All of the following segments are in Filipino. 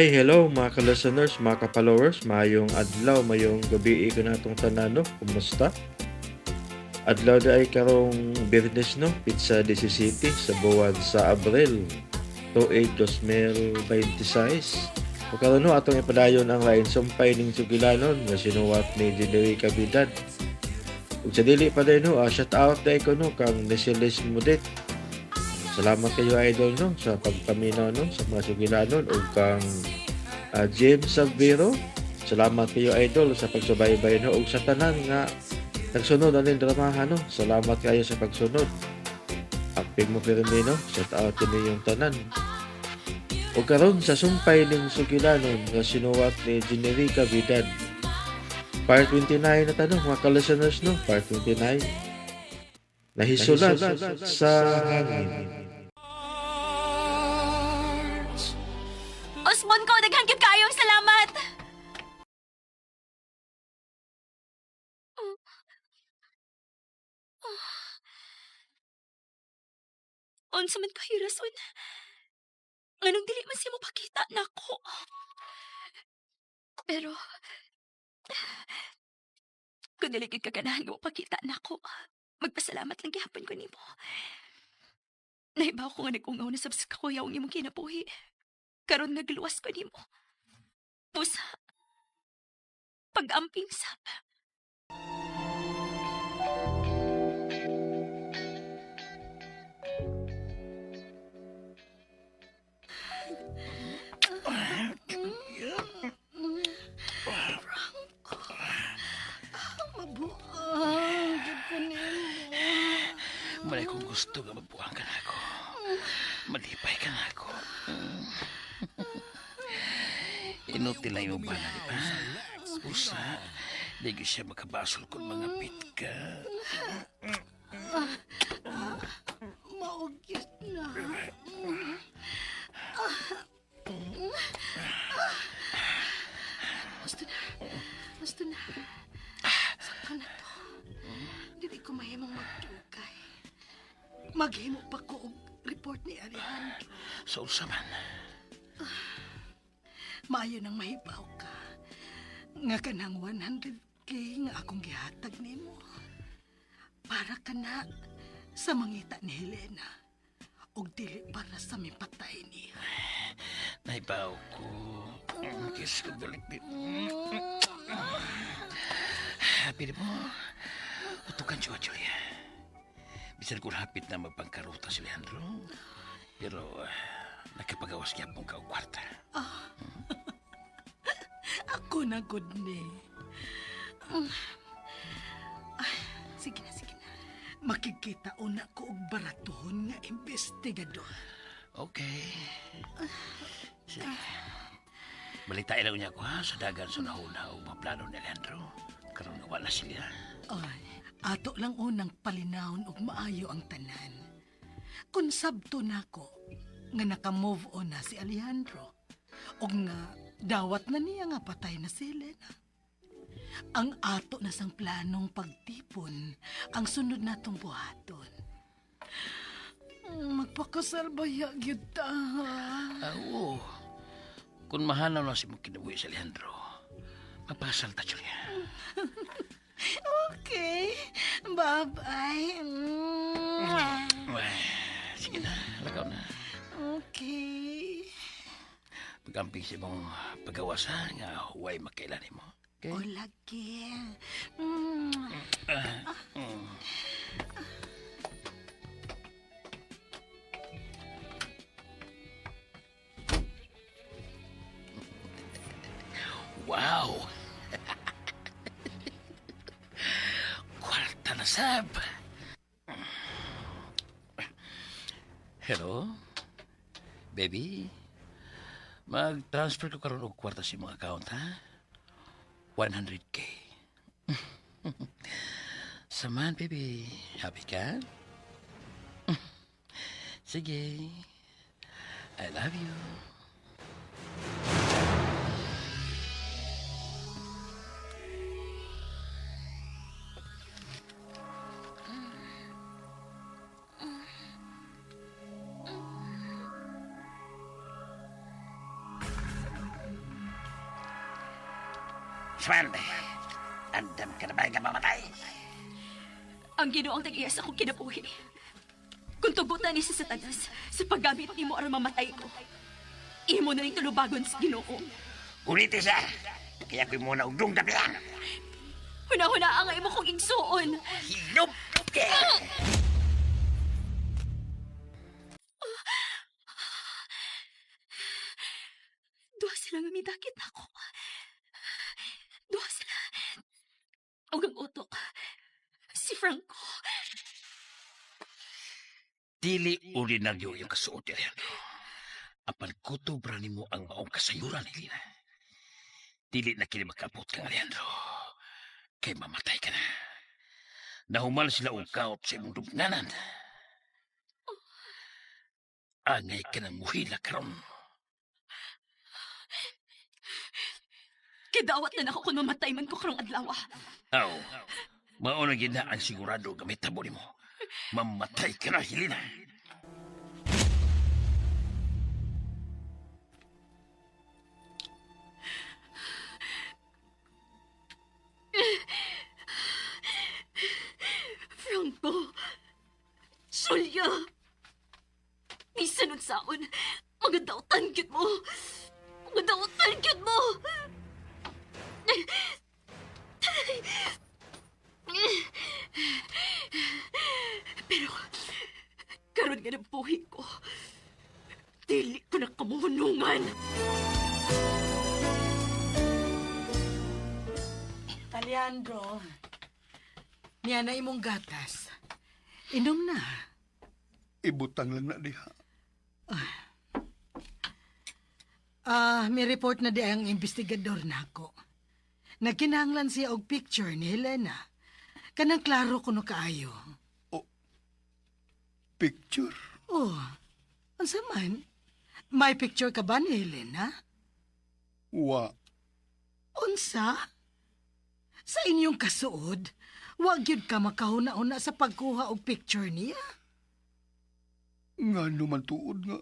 Hi, hello mga ka-listeners, mga ka-followers, mayong adlaw, mayong gabi ko na itong tanano, kumusta? Adlaw na ay karong Biyernes no, pizza 17 sa buwan sa Abril, 28 2026. Pagkaroon no, atong ipadayon ang lain sumpay ning sugilanon na sinuwat ni Jenny Cabidad. Ug sa dili pa din no, shout out na ko no, kang Nesilis Mudet. Salamat kayo idol no, sa pagpaminaw no, sa mga sugilanon ug kang James Sabiro, salamat kayo idol sa pagsubaybay no ug sa tanan nga nagsunod aning dramahan no. Salamat kayo sa pagsunod. Apig mo pirmi no. Shout out kini yung tanan. Ug karon sa sumpay ning sugilanon nga sinuwat ni Generica Vidal. Part 29 na tanong mga ka-listeners no. Part 29. Nahisulat sa hangin. Osmon ko, daghang gyud kaayong salamat. Unsa man kayo rason? Nganong dili man siya mapakita nako. Pero kung dili gyud ka ganahan nga mapakita nako, magpasalamat lang gihapon ko nimo. Nahibaw ko nga nag-ungaw na sabs ka kuya ang imong kinabuhi. Karon nagluwas ko nimo. Pusa, pag-amping sa Mabuang, gid ko nimo. Malay kong gusto nga mabuang ka na ako. Malipay ka na ako. Inutil lang yung bala, di ba? Usa, di ko siya makabasol kung mga pitka. Maugit na. Basta na. Basta na. Saka na to. Dili ko mahimong magtugay. Maghimo pa ko og report ni Alejandro. Sa ulsa man. Maayo nang mahibaw ka. Nga kanang 100K nga akong gihatag nimo. Para ka na sa mangita ni Helena. Og dili para sa mipatay niya. Naibaw ko. Kiss ko balik din. Pili mo. Utukan siya, Julia. Bisan ko hapit na magpangkaruta si Leandro. Pero nakipagawas niya pong kwarta. Ako na good ni. Sige na, sige na. Makikita una ko og baratuhon nga investigador. Okay. Sige. Balitain lang niya ko ha sa dagan sa nahuna o maplano ni Leandro. Karoon na wala sila. Ay, ato lang unang palinawon og maayo ang tanan. Kung sabto na ko nga naka-move on na si Alejandro og nga dawat na niya nga patay na si Helena. Ang ato na sang planong pagtipon ang sunod natong buhaton. Magpakasalbaya gyud ta. Oo. Kung mahanaw na si mong kinabuhi si Alejandro, mapasal ta, Julia. Okay. Bye-bye. Sige na, lagaw na. Okay. Pagamping si mong pagawasan nga huwag makailanin mo. Okay? O lagi. Wow! Kwarta na sab! Hello? Baby? Mag-transfer ko karon og kwarta sa mga account, ha? 100K. Saman, baby. Happy ka? Sige. I love you. Swan, andam ka na ba nga mamatay? Ang Ginoo ang tag-iya sa akong kinabuhi. Kung tugutan ni sa Satanas, sa paggamit ni mo aron mamatay ko, imo na rin tulubagon sa Ginoo. Kuniti siya. Kaya ko'y muna ugdong dapihan. Huna-huna ang imo kong igsuon. Hinup ka! Duha sila nga midakit na ako. Duha sila. Og ang utok. Si Franco. Dili ordinaryo yung kasuot ni Alejandro. Apan kutubra ni mo ang maong kasayuran ni Lina. Dili na kini makabot kang Alejandro. Kay mamatay ka na. Nahumal sila og kaot sa imong dugnanan. Angay ka ng muhila karon. Kidawat na ako kung mamatay man ko karong adlaw. Aw, mauna gid na ang sigurado gamit tabo nimo. Mamatay ka na, Helena. Franco. Julia. Bisan unsaon, mga dautan gyud mo. Mga dautan gyud mo. Pero, karon nga ng buhay ko, dili ko na kamuhunungan. Alejandro, niya na imong gatas. Inom na. Ibutang lang na diha. May report na di ang investigador nako. Nagkinahanglan siya og picture ni Helena. Kanang klaro kuno kaayo. Picture? Oh, unsa man? May picture ka ba ni Helena? Wa. Unsa? Sa inyong kasuod, wag gyud ka makahuna-una sa pagkuha og picture niya. Nga naman tuod nga.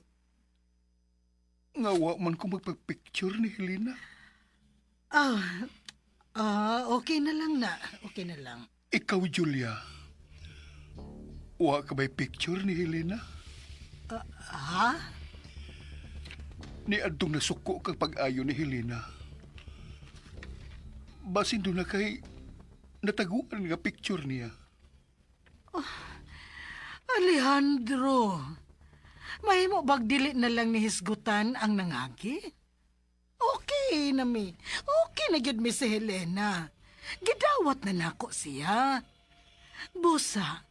Nga wa man ko magpapicture ni Helena. Okay na lang na. Okay na lang. Ikaw, Julia. Wa ka ba'y picture ni Helena? Ha? Ni adtong nasuko kang pag-ayo ni Helena. Basin doon na kay nataguan nga picture niya. Alejandro, mahimo bag dili na lang ni hisgutan ang nangagi? Okay na mi. Okay na gyud mi si Helena. Gidawat na nako siya. Busa,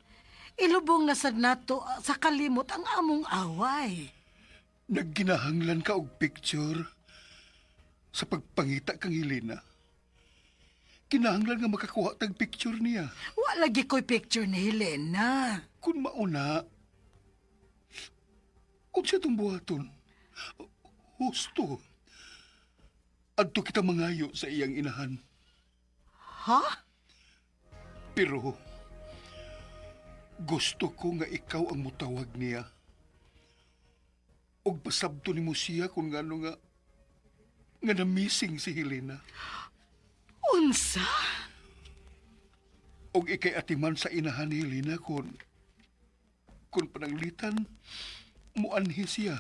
ilubong na sad nato sa kalimot ang among away. Nagginahanglan ka og picture sa pagpangita kang Helena. Kinahanglan nga makakuha tag picture niya. Wa lagi ko'y picture ni Helena. Kung mauna, unsa itong buhaton? Husto. Adto kita mangayo sa iyang inahan. Ha? Pero, gusto ko nga ikaw ang mutawag niya. Og pasabto ni mo siya kung nga na-missing si Helena. Unsa? Og ikay atiman sa inahan ni Helena kung pananglitan, muanhi siya.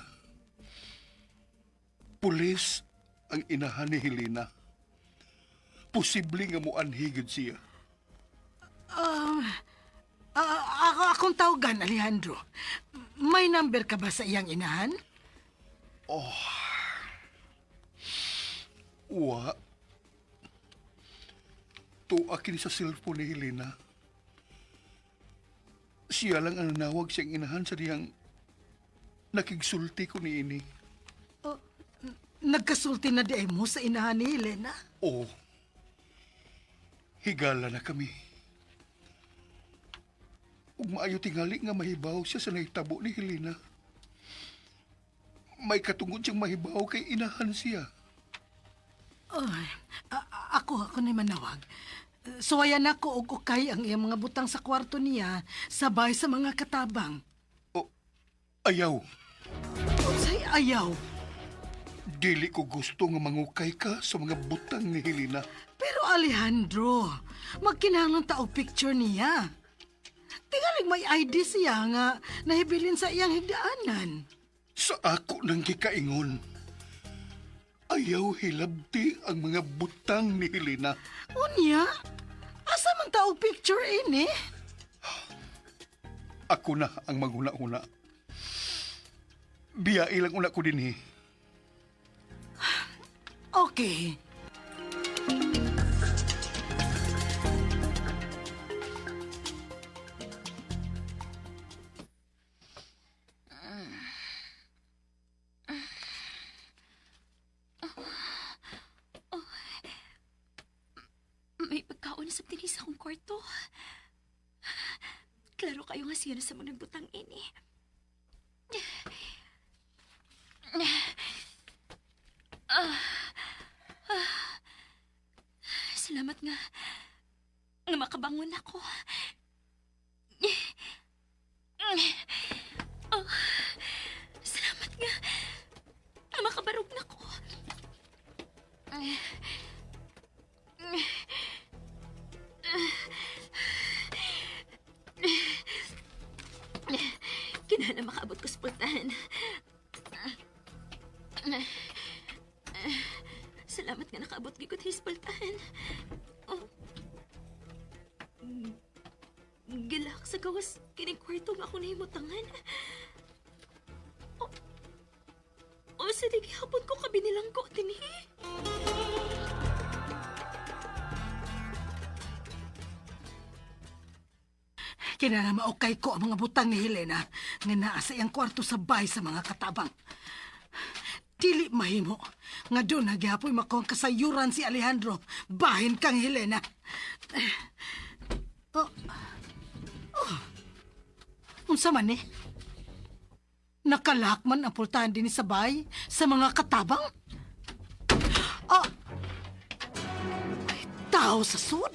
Pulis ang inahan ni Helena. Posible nga muanhi gud siya. Akong tawagan, Alejandro. May number ka ba sa iyang inahan? Wa. Tuwa kini sa cellphone ni Helena. Siya lang ang nanawag siyang inahan sa diyang nakigsulti ko ni ini. Nagkasulti na di ay mo sa inahan ni Helena? Oo. Higala na kami. Ug maayo tingali nga mahibaw siya sa nahitabo ni Helena. May katungod siyang mahibaw kay inahan siya. Ay, ako na manawag. Suwayan ako og ukay ang iyang mga butang sa kwarto niya sabay sa mga katabang. Ayaw. Unsay ayaw? Dili ko gusto nga mangukay ka sa mga butang ni Helena. Pero Alejandro, magkinahanglan ta og picture niya. Tingalig may ID siya nga nahibilin sa iyang higdaanan. Sa ako nang gikaingon. Ayaw hilabti ang mga butang ni Helena. Unya, asa man ta og picture ini? Ako na ang maghuna-huna. Biya ilang una ko din Okay. May pagkaon sa tinis akong kwarto. Klaro kayo nga siya na sa mga nagbutang ini. Salamat nga makabangon ako. Salamat nga makabarog na ko. Kinahanglan makaabot ko sa pultahan. Salamat nga nakaabot gikot sa pultahan. Oh. Gilak sa gawas kining kwarto nga ako nahimutangan. O sa di gihapon ko kabinilang ko din Kinahanglan maukay ko ang mga butang ni Helena nga naa sa iyang kwarto sa bahay sa mga katabang. Dili mahimo nga doon nagyapoy makuha ang kasayuran si Alejandro bahin kang Helena. Unsa man eh? Nakalakman ang pultahan din sa bahay sa mga katabang? May tao sa sud?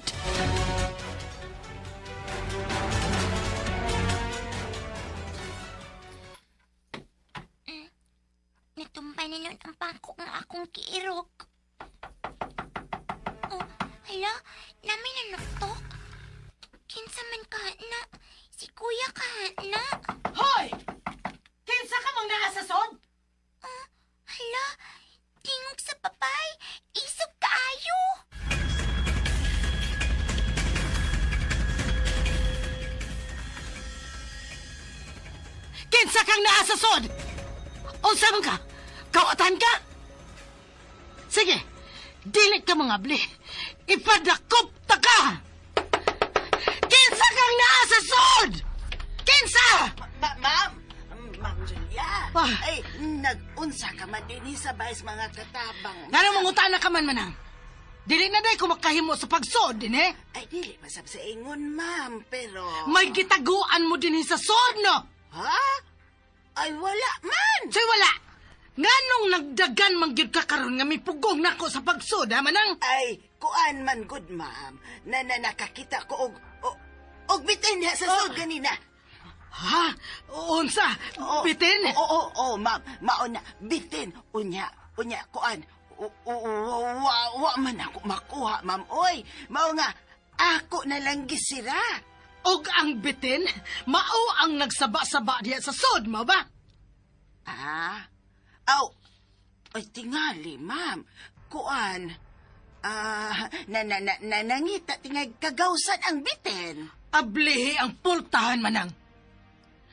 Natumpay na nun ang pangkok ng akong kiirok. Oh, hala, namin nanuktok. Kinsa man ka na, si kuya ka na. Hoy! Kinsa ka mang nakasasod? Hala, tingog sa papay, isog kaayo. Kinsa kang naasasod? Unsa man ka? Kawatan ka? Sige, dili ka mga bli. Ipadakop ta ka! Kinsa kang naasasod? Kinsa! Ma'am! Ma'am Julia! Ah. Ay, nag-unsa ka man din sa bayis mga katabang. Nga mangutana ka man manang. Dili na day ko makahimo sa pagsod din eh. Ay, dili masab sa ingon, ma'am, pero... May gitaguan mo din sa sod, no? Ha? Ay, wala man! Say wala. Nganong nagdagan mangyud ka karon nga mipugong nako sa pagsod, ha manang? Ay, kuan man good, ma'am. Na nakakita ko og bitin niya sa sod ganina. Ha? Unsa? Bitin? Oo, ma'am. Mauna, bitin. Unya, kuan. Wa man ako makuha, ma'am. Oy, mao nga, ako na lang gisira. Og ang bitin, mao ang nagsaba-saba diya sa sod mo ba? Ah? Ay, tingali, ma'am. Kuan. Nangita tingay kagawsan ang bitin. Ablihi ang pultahan manang.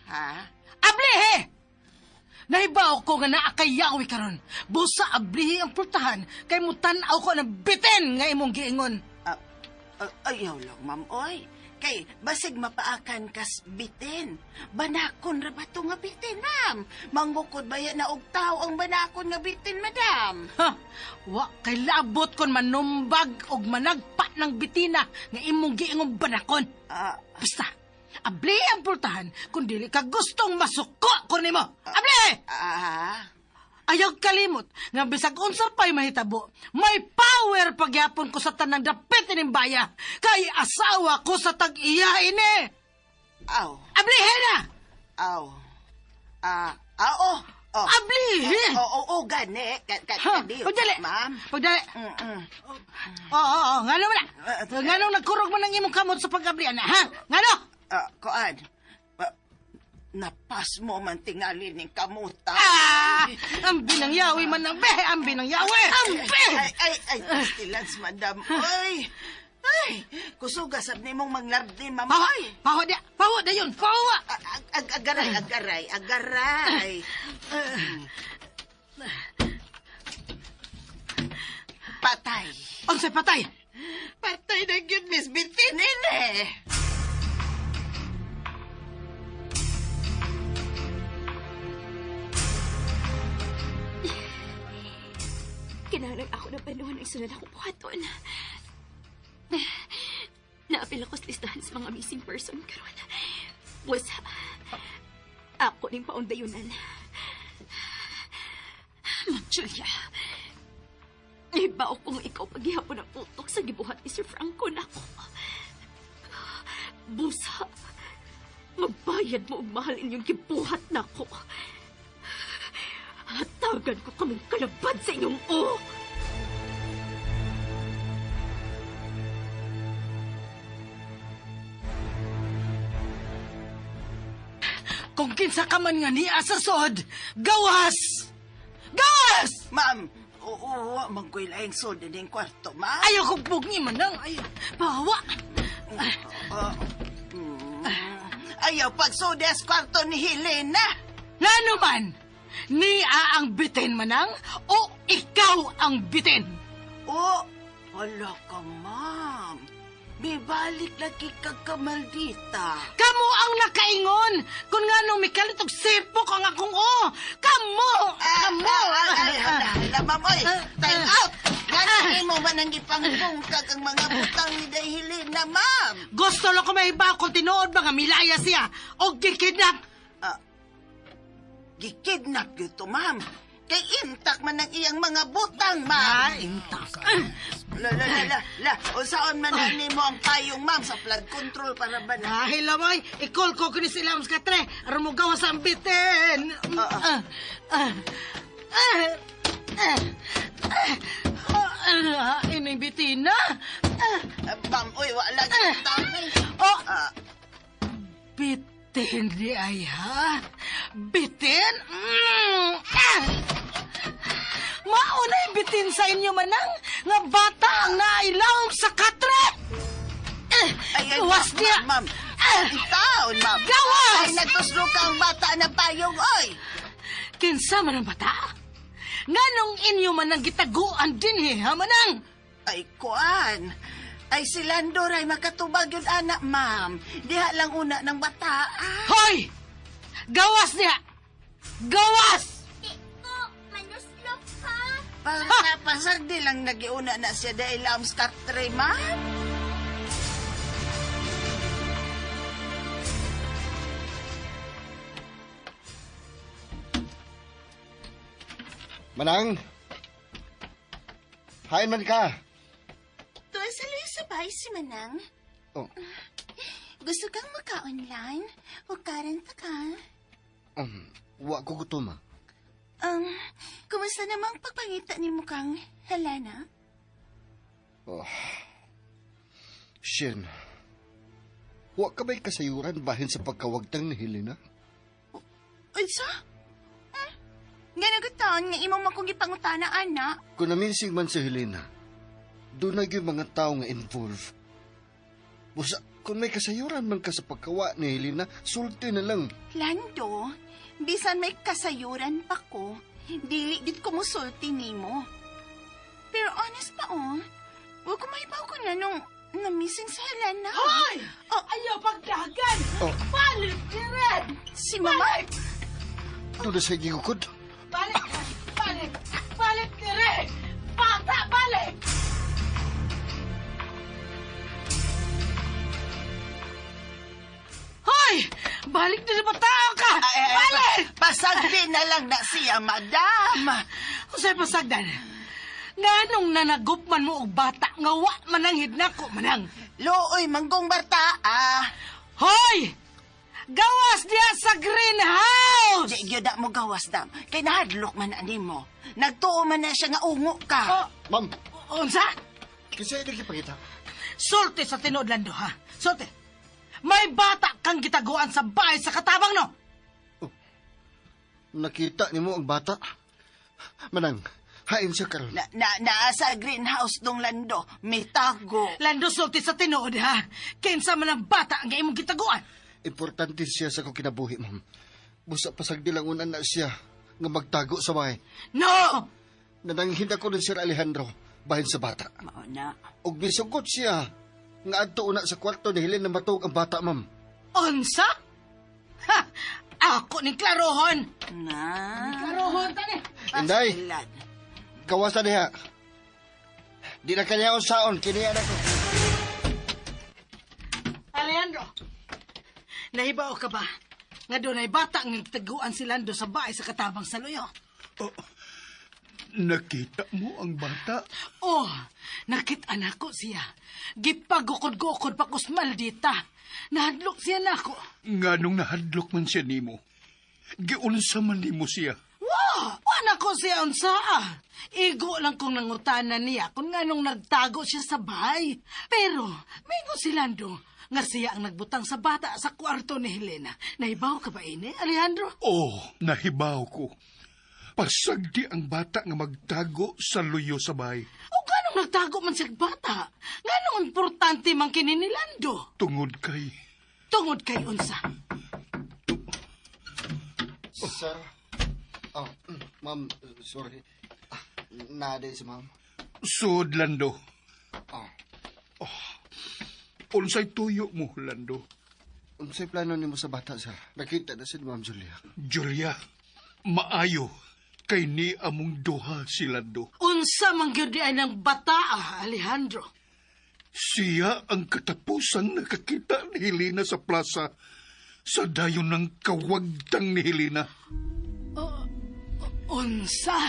Ha? Ablihi! Nahibaw ko nga naakayawi karon. Busa ablihi ang pultahan kay mutanaw ko ng bitin nga imong giingon. Ayaw lang, ma'am, oy. Kay, basig mapaakan kas bitin. Banakon ra ba ito nga bitin, ma'am? Manggukod ba yan na og tao ang banakon nga bitin, madam? Ha! Wa kay labot kon manumbag og managpa ng bitina nga imong giingon banakon. Basta, abli ang pultahan kung dili ka gustong masuko ko nimo. Abli! Ayaw kalimot nga bisag unsa pa'y mahitabo, may power pagyapon ko sa tanang dapit ining baya kay asawa ko sa tag-iya ini. Aw, Ablihin na! aw. Oo. Oh. Abli! Oo, gani. Kadi, Pagdali! ma'am. Pagdali! Mm-mm. Oo, ngano man na? Ngano nagkurog man ang imong kamot sa pag-ablian na, ha? Ngano? Kuan. Napas mo man tingali ning kamuta. Ang binang yawi man ng be! Ang binang yawi! Ang be! Ay, pastilans, madam. Ay, kusuga sab ni mong manglabdi, ma'am. Paho da yun! Paho! Agaray. Patay. Ang say patay! Patay na yun, Miss Bitinin eh. Kinahanglan ako ng panuhan ng sunod akong buhaton. Naapil ako sa listahan sa mga missing person karon. Was ako ning paundayunan. Ma'am Julia, ibaw kung ikaw paghihapon ang utok sa gibuhat ni Sir Franco nako. Busa, magbayad mo og mahal inyong gibuhat nako. Hatagan ko kaming kalabad sa inyong o. Kung kinsa ka man nga niya sa sod, gawas! Gawas! Ma'am, oo, mangkoy laing soda din kwarto, ma'am. Ayaw kong pugni man lang. Ayaw. Pahawa. Ayaw pagsoda sa kwarto ni Helena. Ngano man? Niya ang bitin manang o ikaw ang bitin? Oh, wala ka, ma'am. May balik lagi kagkamaldita. Kamu ang nakaingon. Kung nga nung mikalit og sipok ang akong o. Kamu! Ma'am, oy, time out! Ganun mo ba nang ipangpungkag ang mga butang ni Helena, ma'am? Gusto lang ko may iba kung tinuod ba nga milaya siya o gikidnap. Gikidnap yun to, ma'am. Kay intak man ang iyang mga butang, ma'am. Intak. La, usaon man ani mo ang payong, ma'am, sa flood control para ba na? Dahil lamoy, ikol ko kunis sila mas katre. Aram mo gawa sa ambitin. Ining bitin na. Ma'am, uy, wala yung tamay. Bitin di ay ha? Bitin? Maunay bitin sa inyo manang nga bata ang nailawom sa katre. Gawas niya. Ma'am, itaon, ma'am. Gawas! Ay, nagtuslo ka ang bata na payong, oy. Kinsa man ang bata? Nganong inyo man ang gitaguan din ha manang? Ay, kuan. Ay, si Landor ay makatubag yun, anak, ma'am. Diha lang una ng bata. Hoy! Gawas niya! Gawas! Iko, manuslop ka. Pasagdi lang nagiuna na siya dahil ang skatre, ma'am. Manang! Hain man ka! Tuwa sa sabay si Manang. Oh, Gusto kang maka-online? O karanta ka? wa ko gutom. Kumusta namang pagpangita ni mo kang Helena? Oh. Shin, wa ka ba'y kasayuran bahin sa pagkawagtang ni Helena? Unsa? Ganagutan nga imong makong ipangutana, anak. Kung naminsing man si Helena, doon na yung mga tao nga involved. Busa, kung may kasayuran man ka sa pagkawa ni Helena, sulti na lang. Lando, bisan may kasayuran pa ko, dili gid ko musulti nimo. Pero honest pa, huwag ko maibaw ko na nung namising si Helena. Hoy! Ayaw pagdagan! Oh. Balik, Jiren! Si Mama. Doon na sa gigukod. Balik! Balik! Balik, Jiren! Bata, balik! Hoy! Balik din ba tao ka? Balik! Pasagdi na lang na siya, madam. Usay pasagdan. Nganong nanagop man mo og bata nga wa manang hidnako manang. Looy, manggong barta, Hoy! Gawas diya sa greenhouse! Di gyud mo gawas dam. Kay nahadlok man ani mo. Nagtuo man na siya nga ungo ka. Ma'am, Unsa? kasi lagi pangita. Sulti sa tinuod Lando, ha? Sulti. May bata kang gitaguan sa bahay sa katabang, no? Nakita ni mo ang bata. Manang, hain siya karon. Naa sa greenhouse dong Lando. May tago. Lando, sulti sa tinuod, ha? Kinsa man ang bata ang imong gitaguan. Importante siya sa kong kinabuhi, ma'am. Busa pasag dilangunan na siya nga magtago sa bahay. No! Nananghinda ko ng Sir Alejandro bahin sa bata. Mao na. Og misugot siya nga adto una sa kwarto ni Helen na matug ang bata, ma'am. Unsa? Ha! Ako ni klarohon! Na. Klarohon, tani! Inday, Pastilan. gawas na diha. Di na kanya saon, kiniya na ko. Alejandro, nahibaw ka ba? Nga doon ay bata ang taguan si Lando sa bahay sa katabang sa luyo. Nakita mo ang bata? Oh, nakita na ko siya. Gipagukod-gukod pa kus maldita. Nahadlok siya na ko. Nganong nahadlok man siya nimo. Giunsa man nimo siya. Wala ko siya unsa. Igo lang kong nangutanan niya kung nganong nagtago siya sa bahay. Pero, mingo si Lando nga siya ang nagbutang sa bata sa kwarto ni Helena. Nahibaw ka ba ini, Alejandro? Oh, nahibaw ko. Pasagdi ang bata nga magtago sa luyo sa bahay. O ganong nagtago man siya bata? Ganong importante man kini ni Lando? Tungod kay... Tungod kay unsa. Sir, ma'am, sorry. Naaday si ma'am. Sud, Lando. Ah, Unsay tuyo mo, Lando. unsay plano nimo sa bata, sir? Nakita na si Ma'am Julia. Julia, maayo kay ni among duha si Lando. Unsa man gyud di ay ng bata, Alejandro? Siya ang katapusang nakakita ni Helena sa plaza sa dayon ng kawagtang ni Helena. Unsa?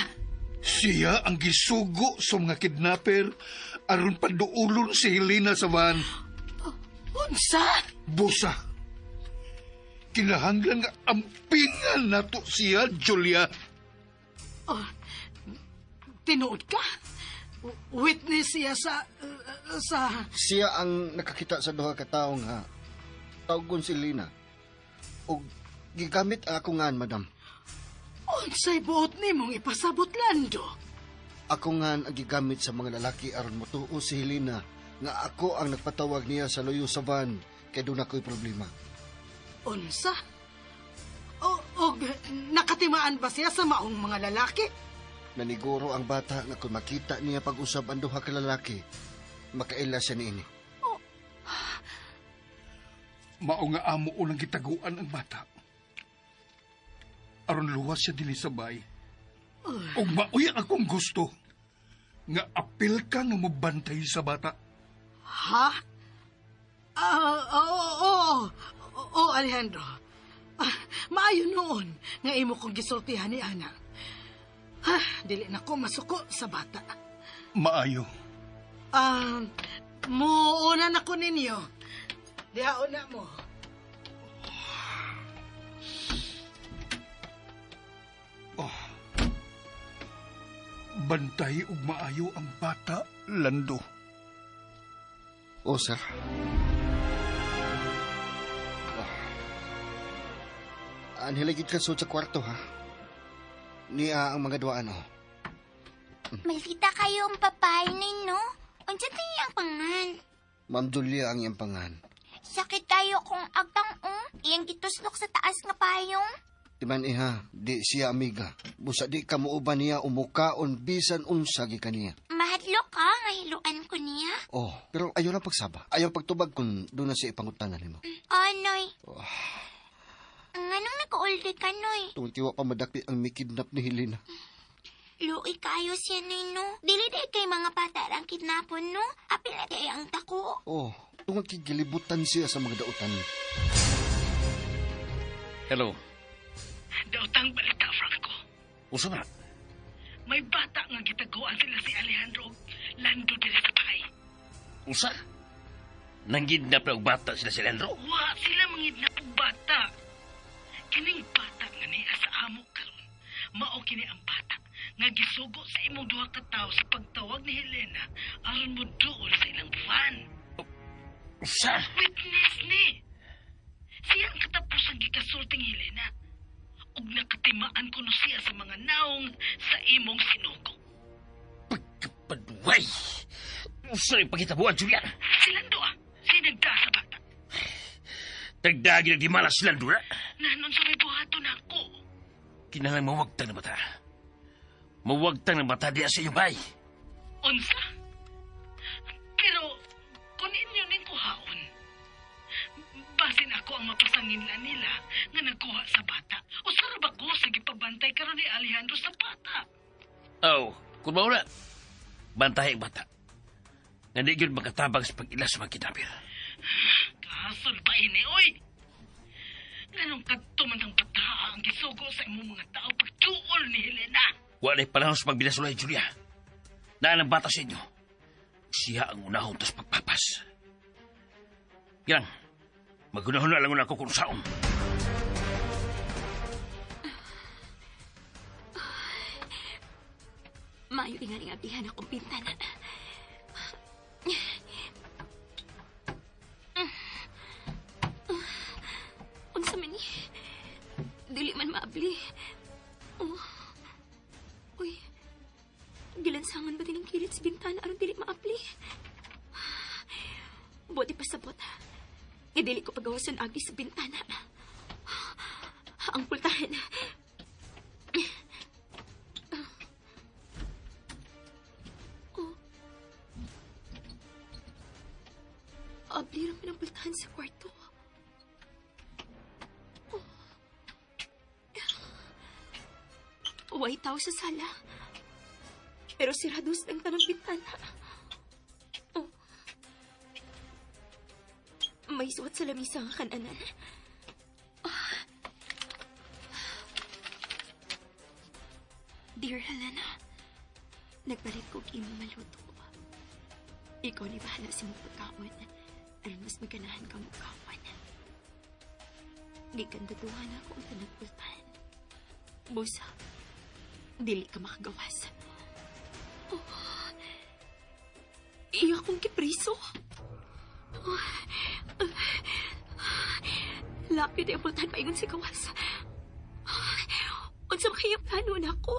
Siya ang gisugo sa mga kidnapper aron paduulon si Helena sa van. Unsa? Busa. Kinahanglan nga ampingan nato siya, Julia. Tinuod ka? Witness siya sa... Siya ang nakakita sa duha ka tawo nga tawgon si Helena. Og gigamit ako ngan, madam. Unsay buot nimong ipasabot, Lando? Ako ngan ang gigamit sa mga lalaki aron motuo si Helena nga ako ang nagpatawag niya sa luyo sa van kay doon ako'y problema. Unsa? O nakatimaan ba siya sa maong mga lalaki? Naniguro ang bata nga kung makita niya pag-usab ang duha ka lalaki, makaila siya niini. Mao nga amo unang gitaguan ang bata. Aron luwas siya dili sa bay. Og maoy akong gusto nga apil ka nga mobantay sa bata. Ha? Oo, Alejandro. Maayo noon nga imo kong gisultihan ni Ana. Dili na ko masuko sa bata. Maayo. Muuna na ko ninyo. Dihaon na mo. Bantay ug maayo ang bata, Lando. O, sir. Anhilagid ka sa kwarto, ha? Niya ang mga duwaan, oh. Malita kayong papay ninyo. Unsa tayo ang pangan? Ma'am Julia ang iyang pangan. Sakit kayo kung agtang iyang gituslok sa taas nga payong. Timan iha, di siya amiga. Busa di ka muuban niya umukaon bisan unsa gikan niya. Mahadlok ka nga hiluan ko niya. Oh, pero ayaw lang pagsaba. Ayaw pagtubag kung doon na siya ipangutanan nimo. Anoy. Anong nag-olde ka, Noy? Tungod kiwa pa madakti ang mikidnap ni Helena. Luoy kayo siya, Nino. Dili day kay mga bata ang kidnapon, no? Apil na day ang tako. Oh, tungod gilibutan siya sa mga dautan. Hello. Dautang balita, Franco. Usa na? May bata nga gitaguan sila si Alejandro Lando dili sa bahay. Usa? Nanggidnap na og bata sila si Leandro. Wa sila mangidnap og bata. Kining bata nga niya sa amo karon. Mao kini ang bata nga gisugo sa imong duha ka tawo sa pagtawag ni Helena aron mo duol sa ilang van. Sa? Witness ni. Siya ang katapos ang gikasulting Helena. Ug nakatimaan ko no siya sa mga naong sa imong sinugo. Pagkapaduway! Saan yung pagkitabuan, Julian? Silang doa. Siya nagda sa bata. Tagdagi na di malas sila, Dura. Nanon sa may buhato na ako. Kinalang mawagtang na mata. Mawagtang na mata diya sa iyong bay. Unsa? Pero, kung inyo ning kuhaon, basin ako ang mapasanginlan nila nga nagkuha sa bata. O sarap ako sa gipabantay karon ni Alejandro sa bata. Oh, kung mauna, bantahay ang bata. Nga di yun makatabang sa pag-ilas sa mga kinabir. Kasol pa ini, oy! Ganong katuman ang bata ang gisugo sa imong mga tao pagtuol ni Helena. Wala panahon sa pagbilasulay, Julia. Naan ang bata sa inyo. Siya ang unahon tas pagpapas. Yan, magunahon na lang ako kung saon. Maayo nga nga abihan akong bintana. Unsa man ni? Dili man maabli. Oh. Uy. Gilansangan ba din ang kilit sa bintana aron dili maabli? Buti pa sabot. Dili ko pagawasan agi sa bintana. Ang pultahan. Abli rin pinapultahan sa kwarto. Way tao sa sala. Pero sirados ang tanang bintana. Oh. May suot sa lamisa ang kananan. Dear Helena, nagbalik ko imo maluto. Ikaw ni bahala sa mong pagkaon. Ay mas maganahan kang ukawan. Di kang datuhan ako ang tanagpultahan. Busa, dili ka makagawas. Oh, iya akong kipriso. Lapit ay pultahan paingon si gawas. Unsa makayang plano na ako.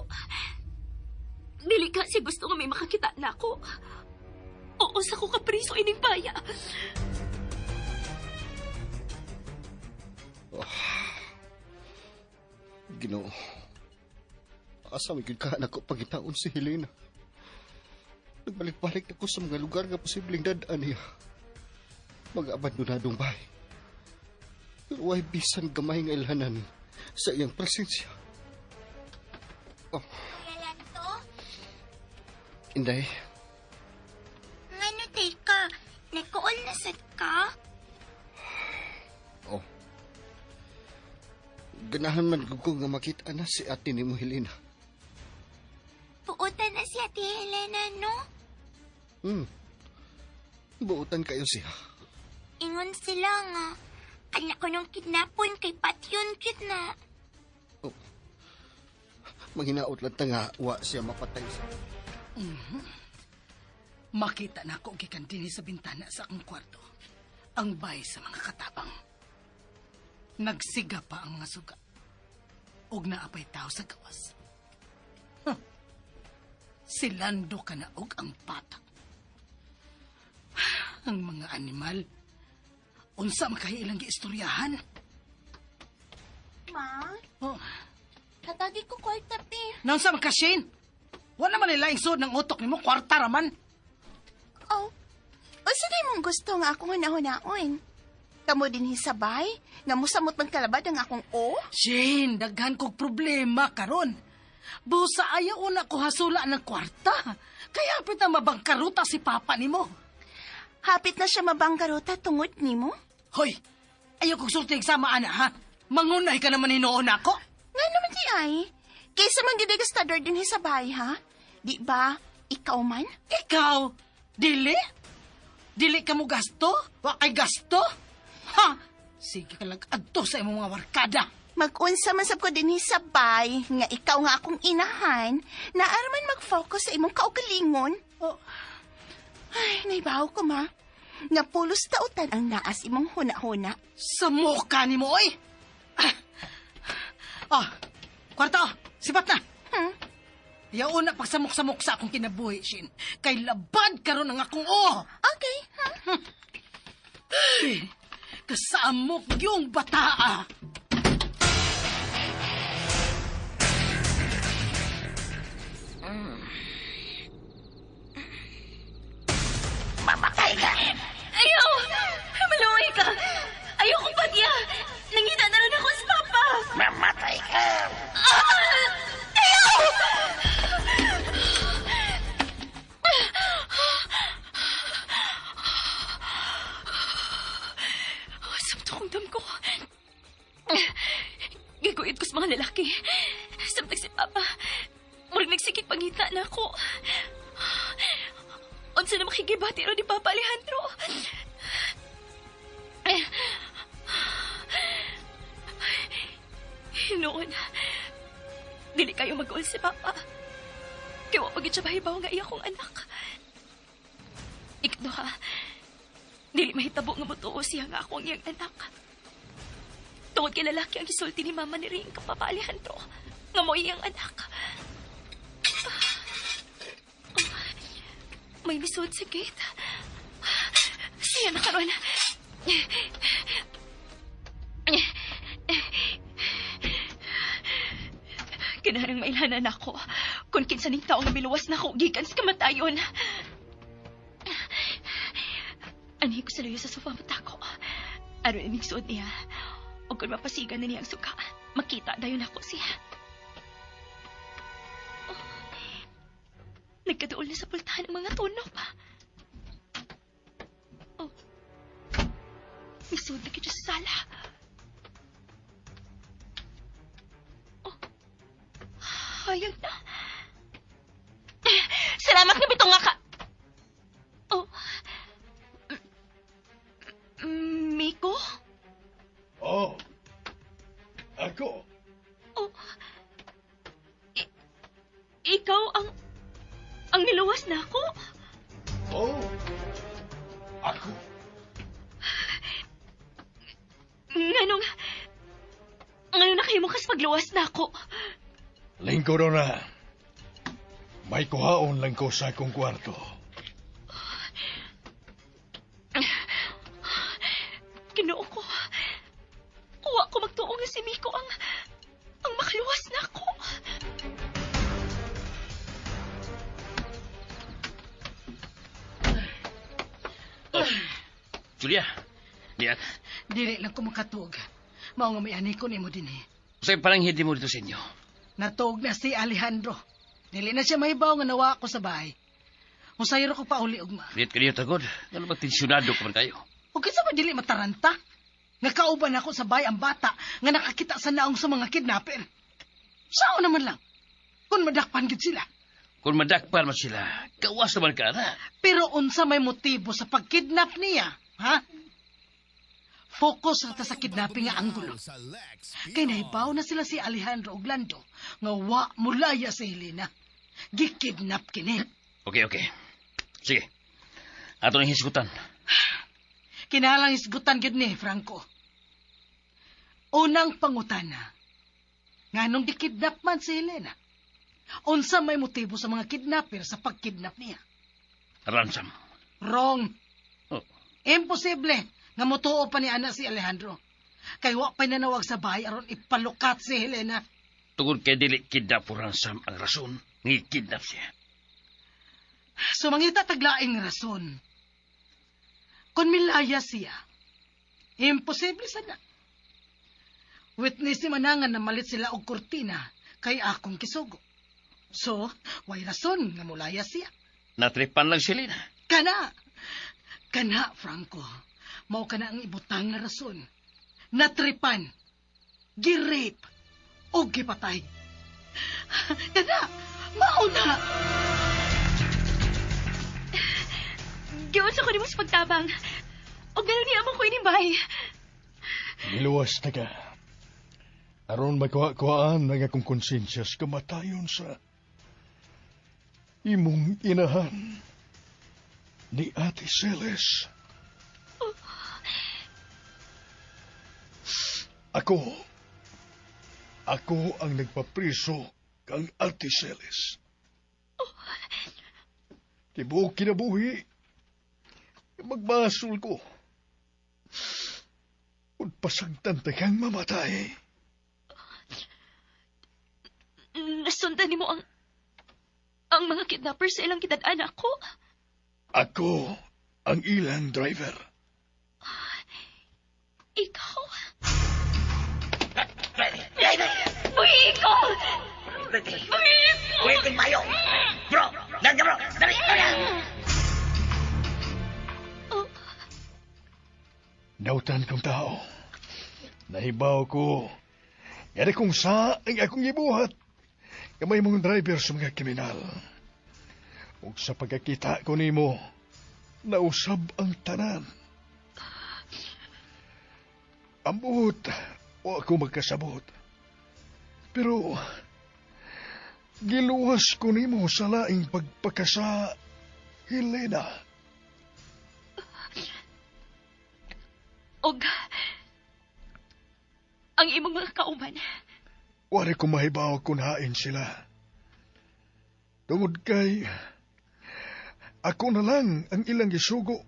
Dili kasi gusto nga may makakita na ako. Oo, sa ko kapriso ining baya. Ginoo. Asa may ka na ko pagitaon si Helena. Nagbalik-balik ako sa mga lugar nga posibleng dadaan niya. Mag-abandonadong bahay. Pero ay bisan gamay nga ilhanan sa iyang presensya. Oh, Kaya to? Inday, Ngano, teka. Nagkuol na sad ka? oh. Ganahan man ko nga makita na si ate ni mo Helena. Puutan na si Ate Helena, no? Buutan kayo siya. Ingon sila nga. Kanya ko nung kidnapon kay Patyon na. Manghinaot lang ta nga wa siya mapatay sa... Makita na ako gikan dinhi sa bintana sa akong kwarto. Ang bay sa mga katabang. Nagsiga pa ang mga suga. Og naapay tao sa gawas. Silando ka na og ang patak. Ang mga animal. Unsa makailang giistoryahan? Ma, Oh, natagi ko kwarta, pi. naunsa man ka, Shane? Wala man nila sud ng utok nimo kwarta raman. Oh, o sige mong gusto nga akong hunahunaon. Kamu din hisabay, nga musamot man kalabad ang akong o. Shane, daghan kog problema karon. Busa ayaw una ko hasula ng kwarta. Kaya hapit na mabangkaruta si papa nimo. Hapit na siya mabangkarota tungod nimo. Hoy, ayaw kong sulting sama ana ha. Mangunay ka naman hinoon ako. Nga naman di ay. Kaysa man gidegastador din hisabay ha. Di ba, ikaw man? Ikaw, dili? Dili ka mo gasto? Wa kay gasto? Ha? Sige ka lang adto sa imong mga barkada. Mag-unsa man sab ko din hisabay nga ikaw nga akong inahan na arman mag-focus sa imong kaugalingon. Oh, Ay, naibaw ko ma. Nga pulos tautan ang naas imong huna-huna. sa mukha ni mo, oy! Kwarta, sipat na. Yaw na pagsamok-samok sa akong kinabuhi, Shin. Kay labad karon ang akong Okay. Kasamok yung bataa. Ayaw! Maluway ka! Ayokong pagya! Nangita na rin ako sa papa! Mamatay ka! Ayaw! Samto kong dam ko. Gagawin ko sa mga lalaki. Samtang si papa. Murag nagsikik pangita na ako. Unsa na makikibati ro ni Papa Alejandro? Noon, dili kayo mag-ul si Papa. Kaya wapagin siya mahibaw nga iya kong anak. Ikaduha, dili mahitabo nga mutuo siya nga akong iyang anak. Tungod kay lalaki ang gisulti ni Mama ni Ring ka Papa Alejandro nga mo iyang anak. May lisod sa gate. Siya na karon. Kinarang mailanan ako kung kinsa ning taong miluwas na ako gikan sa kamatayon. Ani ko sa luyo sa sofa mata ko. Aron ining suod niya. O kung mapasigan na niyang suka, makita dayon ako siya. Nagkaduol na sa pultahan ng mga tunok. Oh. Isod na kita sa sala. Oh. Hayag na. Salamat nga bitong nga ka. Oh. Miko? Oh, ako. Oh. Ikaw ang niluwas na ako? Oh, ako. Nganong nakahimo kas pagluwas na ako? Lingko daw na. May kuhaon lang ko sa akong kwarto. Ginoo ko. Kuha ko magtuong nga si Miko ang makaluwas na ako. Julia, diyan. Dili lang ko makatug. Mao nga may ani ko nimo dinhi. Usay parang hindi mo dito sa inyo. Natug na si Alejandro. Dili na siya mahibaw nga nawa ko sa bahay. Usay ra ko pa uli ugma. Diyat ka niyo tagod. Ano ba tensyonado ka man kayo? O kinsa ba dili mataranta? Nga kauban ako sa bahay ang bata nga nakakita sa naong sa mga kidnapper. Sao naman lang. Kung madakpan gid sila. Kung madakpan man sila, gawas naman ka na. Pero unsa may motibo sa pagkidnap niya, ha? Focus rata sa kidnapping nga anggulo. Kay nahibaw na sila si Alejandro ug Lando nga wa mulaya si Helena. Gikidnap kini. Okay. Sige. Ato nang hisgutan. Kinahalang isgutan gid ni Franco. Unang pangutana. Nganong gikidnap man si Helena? Unsa may motibo sa mga kidnapper sa pagkidnap niya? Ransom. Wrong. Oh. Imposible nga motuo pa ni ana si Alejandro. Kay wa pa nanawag sa bahay aron ipalukat si Helena. Tungod kay dili kidnap o ransom ang rason nga kidnap siya. So mangita taglaing rason. Kung milaya siya, imposible sana. Witness ni manangan na malit sila og kurtina kay akong kisugo. So, way rason nga mulaya siya. Natripan lang sila na. Kana, Franco. Mao kana ang ibutang nga rason. Natripan, girrape, o gipatay. Kana, mauna! Giunsa ko ni mo sa pagtabang. O gano'n niya mo ko inimbay. Niluwas na ka. Aron magkuhaan ng akong konsensya sa kamatayon sa imong inahan ni Ate Celes. Ako ang nagpapriso kang Ate Celes. Tibuok kinabuhi, magbasol ko. Kung pasagtan kang mamatay. Nasundan ni mo ang mga kidnapper sa ilang kidad-anak ko. Ako ang ilang driver. Ikaw? Buiko! Waiting tayo! Bro! Dali bro! Dali! Nautan kong tao. Nahibaw ko. Yari kung sa ang akong ibuhat. Kamay mong driver sa mga kriminal. Ug sa pagkakita ko nimo, nausab ang tanan. Ambot, o ako magkasabot. Pero, giluwas ko nimo sa laing pagpakasa, Helena. Og ang imong mga kauman. Wari ko mahibaw kung hain sila. Tungod kay, ako na lang ang ilang gisugo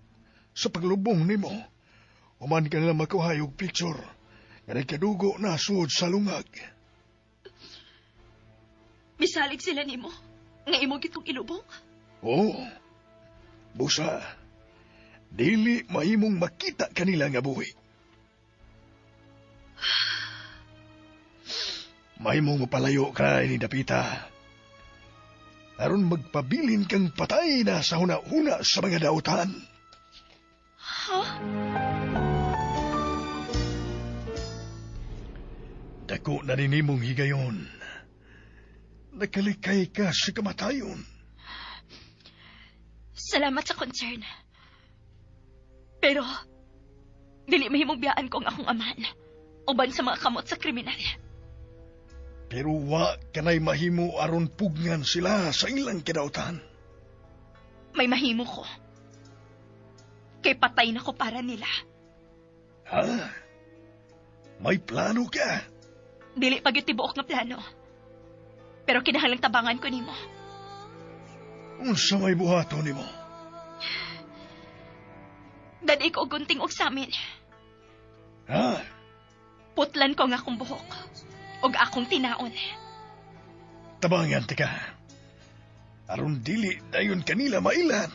sa paglubong nimo. Uman ka nila makuhayog picture. Nga kadugo na suod sa lungag. Misalig sila nimo. Nga imo gitong ilubong. Oo. Busa, dili mahimong makita kanila nga buhi. Mahimong mapalayo ka ni Dapita. Aron magpabilin kang patay na sa huna-huna sa mga dautan. Ha? Dako na rin imong higayon. Nakalikay ka sa kamatayon. Salamat sa concern. Pero, dili mahimong biyaan ko ang akong amahan. Uban sa mga kamot sa kriminal. Pero wa kanay mahimo aron pugngan sila sa ilang kidautan. May mahimo ko. Kay patay na ko para nila. Ha? May plano ka? Dili pag tibuok nga plano. Pero kinahanglang tabangan ko nimo. Unsa may buhaton nimo? Dadi ko gunting og samin. Ha? Putlan ko nga akong buhok. Og akong tinaon. Tabangan tika. Aron dili dayon kanila mailan.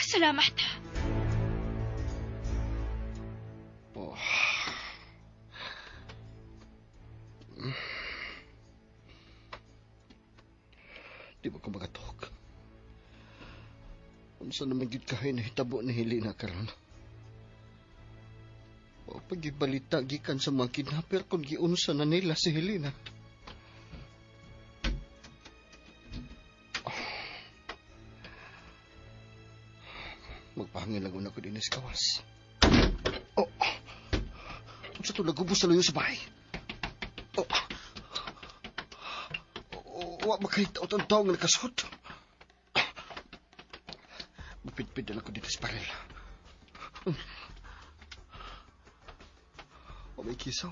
Salamat. Oh. Di ba ko magatok? Unsa naman gid kahay na hitabo ni Helena karon? O pagibalita gikan sa mga kidnapper kung giunsa na nila si Helena. Magpahangin lang una ko din sa kawas. Oh! Unsa to nagubos sa layo sa bahay? Oh! Wa makahita o tong taong nakasot. Mapitpit lang ko dito sa baril. O may kisaw.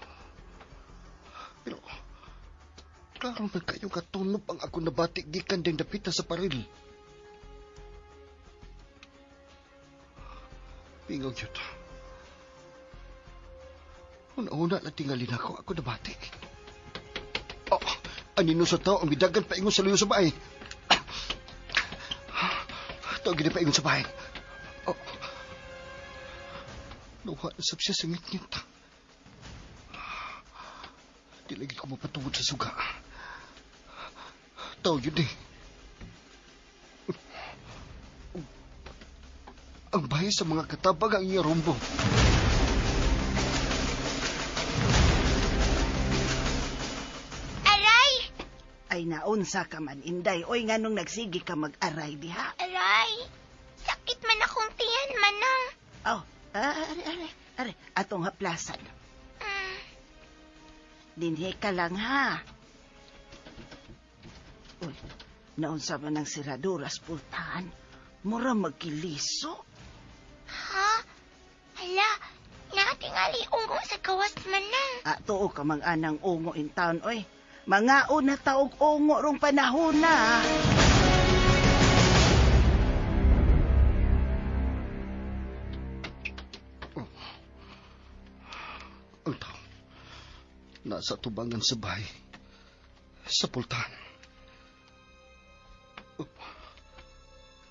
Pero, klaro na kayo katunop ang ako nabatik gikan din dapita sa paril. Pingog yun. Una-una na tingalin ako nabatik. Oh, anino sa tao ang bidagan paingon sa luyo sa bahay. Tao gini paingon sa bahay. Oh, nawa na sab siya sa ngit-ngit. Di lagi ko mapatungod sa suga. Tao yun eh. Ang bahay sa mga katabag ang iya rumbo. Aray! Ay naunsa ka man, Inday. Oy, nganong nagsigi ka mag-aray diha. Aray! Sakit Are, atong haplasan. Dinhi ka lang, ha? Uy, naunsa man ang siraduras pultahan. Mura magkiliso. Ha? Hala, natingali unggong sa kawas man lang. Tuo ka mang anang ungo in town, oy. Mga una taog ungo rong panahon na. Ang tao. Nasa tubangan sa bahay. Sa pultahan.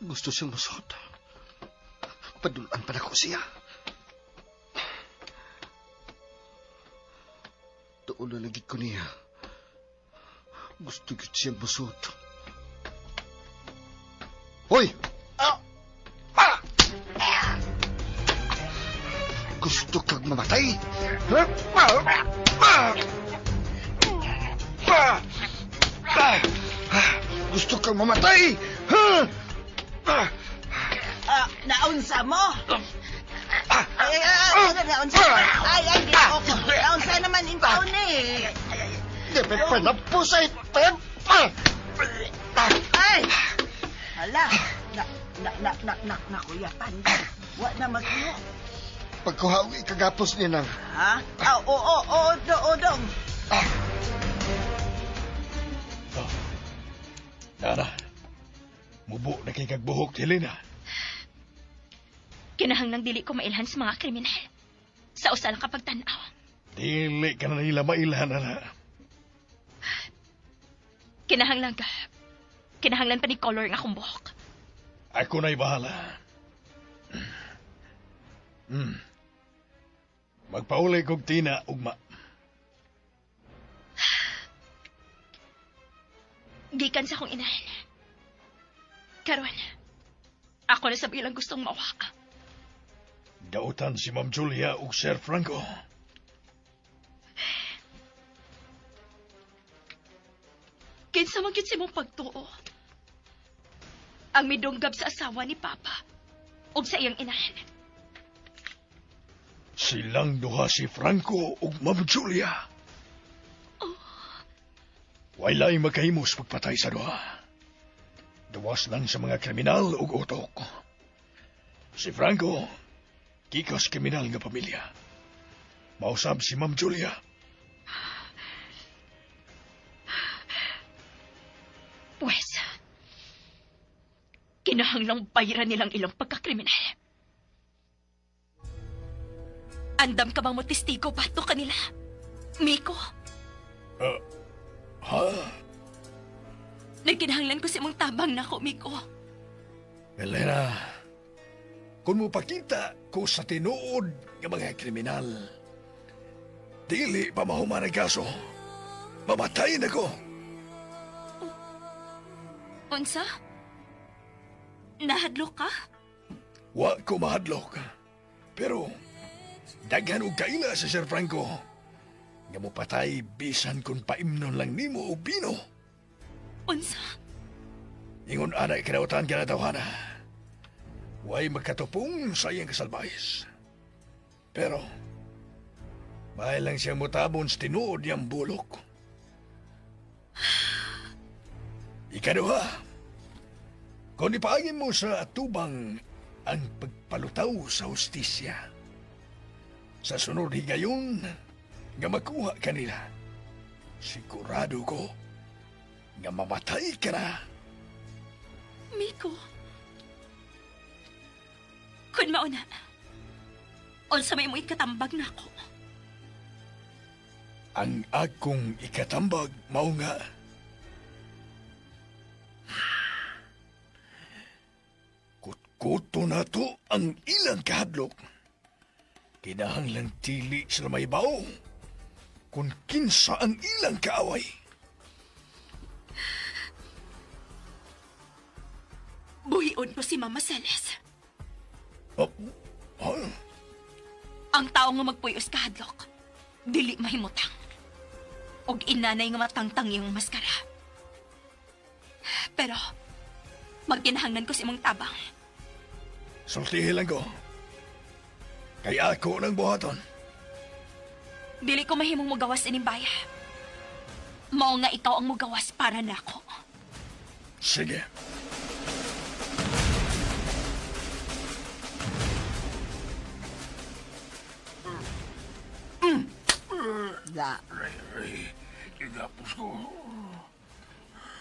Gusto siyang masot. Padulaan pa na ko siya. Doon na lagi ko niya. Gusto ko siyang masot. Hoy! Gusto kang mamatay? Gusto kang mamatay? Naunsa mo? Naunsa? Ay, ginoo ko. Naunsa naman in town eh. Di ba panapusay? Ay! Hala, nakuyatan ka. Wa na magmo. Pagkuhawi kagapos ni nang. Ha? Oo, dong. Nana, mubo na kay kagbuhok ni Lina. Kinahanglang dili ko mailhan sa mga kriminal. Sa usa lang kapag tanaw. Dili ka na nila mailhan, Nana. Kinahanglan pa ni color ng akong buhok. Ako na'y bahala. Magpaulay kog tina, ugma. Gikan sa akong inahan. Karon, ako na sa bilang gustong mawaka. Dautan si Ma'am Julia ug Sir Franco. Kinsa man gyud si mong pagtuo. Ang midunggab sa asawa ni Papa ug sa iyang inahan. Silang duha si Franco ug Ma'am Julia. Walay makahimos pagpatay sa duha. Duwas lang sa mga kriminal ug utok. Si Franco, kikas kriminal nga pamilya. Mausab si Ma'am Julia. Pues, kinahanglang bayaran nilang ilang pagkakriminal. Andam ka bang mo testigo bato kanila? Miko? Ha? Nagkinahanglan ko si mong tabang na ko, Miko. Elena, kung mo pakita ko sa tinuod ng mga kriminal, dili pa mahuman ang kaso, mamatayin ako. Unsa? Nahadlok ka? Wa ko mahadlok. Pero, daghan og kaila sa Sir Franco. Nga mo patay bisan kung paimnon lang nimo o bino. Unsa? Ingon anak kinautan ka na tawhana. Way magkatupong sa iyang kasalbahis. Pero, mahal lang siyang mutabon sa tinuod niyang bulok. Ikaduha, kung ipaagin mo sa atubang ang pagpalutaw sa hustisya, sa sunod higayon nga makuha kanila, sigurado ko nga mamatay ka na. Miko? Kun mauna, unsa may mo ikatambag na ako? Ang akong ikatambag mao nga kutkuto na to ang ilang kahadlok. Kinahanglang tili sila may bao kung kinsa ang ilang kaaway. Buhion ko si Mama Celes. Ang tao nga magpuyos kahadlok, dili mahimutang. Og inanay nga matangtang yung maskara. Pero, magkinahanglan ko si mong tabang. Sultihin lang ko. Kaya ako nang buhaton. Dili ko mahimong mugawas ining baya. Mao nga ikaw ang mugawas para nako. Sige. Da. Igapos ko.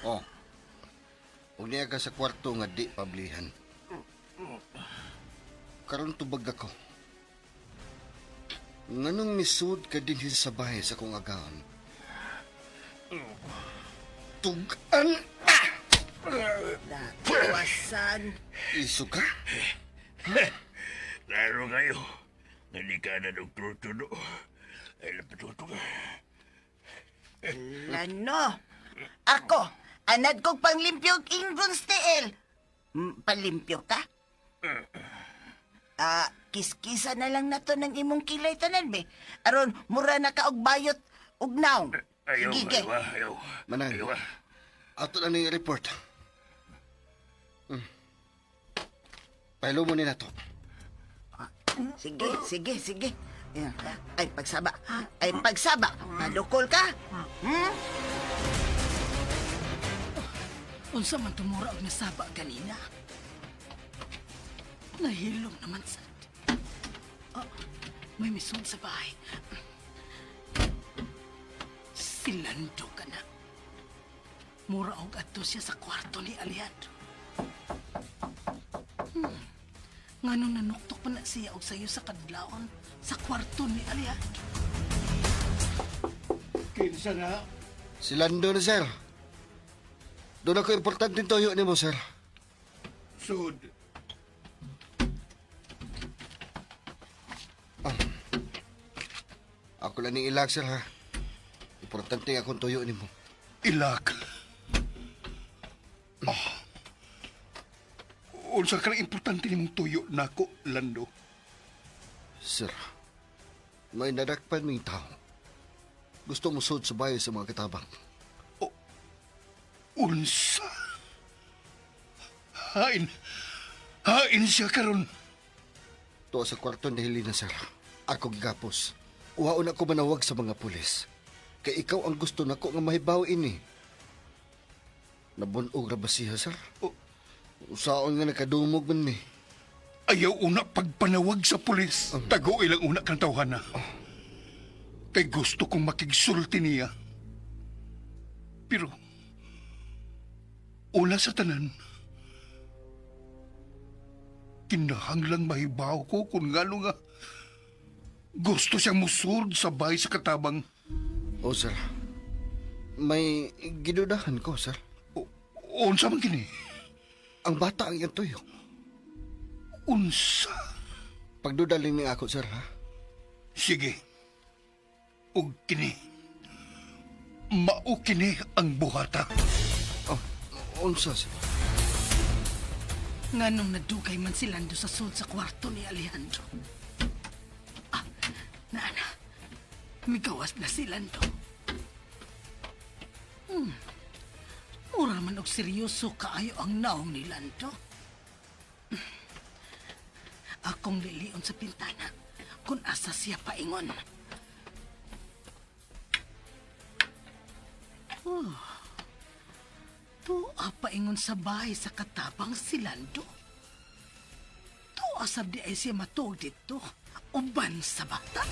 Oh. Huwag niya ka sa kwarto nga di pablihan. Karon tubag ako. Nganong misud ka din sa bahay sa kong agaon? Tugan! Da. Iwasan. Iso ka? Laro kayo. Hindi ka na nagtutuno. Ay, napatuto ka. Ano? Ako, anad kong panglimpyo ingron stiil. Palimpyo ka? Kiskisa na lang na to ng imong kilay tanan, be. Aron, mura na ka og bayot ug naong. Ayaw, Sige, ge. ayaw. Manang, Ayaw. ato na ning report. Pahilo mo nila to. Sige, sige, sige. Yan. Ay, pagsaba. Ay, pagsaba. Madukol ka? Hmm? Unsa man tumura og nasaba ganina. Nahilom naman sa... Oh, may misud sa bahay. Silando ka na. Mura og adto siya sa kwarto ni Alejandro. Nganong nanuktok pa na siya og sayo sa kadlawon sa kwarto ni Alejandro. Kinsa na? Si Lando na, sir. Doon ako importante toyo ni mo, sir. Sud. Ako lang ning ilag, sir, ha? Importante akong toyo ni mo. Ilag. Unsa ka importante nimong tuyo nako, Lando? Sir, may nadakpan ming tao. Gusto mo sud sa bahay sa mga katabang. Unsa? Hain. Hain siya karon. Tuwa sa kwarto ni Helena, sir. Ako gigapos. Uhaon ako manawag sa mga pulis. Kay ikaw ang gusto nako nga mahibaw ini. Nabunog ra ba siya, sir? Usaon nga nakadumog man mi. Ayaw una pagpanawag sa pulis. Tago ilang una kang tawhana. Kay gusto kong makigsulti niya. Pero, una sa tanan, kinahanglang mahibaw ko kung ngano nga gusto siyang musud sa bahay sa katabang. O, sir. May gidudahan ko, sir. Unsa man kini? Ang bata ang iyang tuyo. Unsa? Pagdudaling ni ako, sir, ha? Sige. Ug kini. Mao kini ang buhata. Oh, unsa, sir? Nganong nadugay man si Lando sa sud sa kwarto ni Alejandro. Nana, migawas na si Lando. Mura man og seryoso kaayo ang naong ni Lando. Akong lilion sa pintana kung asa siya paingon. Tuwa paingon sa bahay sa katabang si Lando. Tuwa sabdi ay siya matuog dito. Uban sa bata.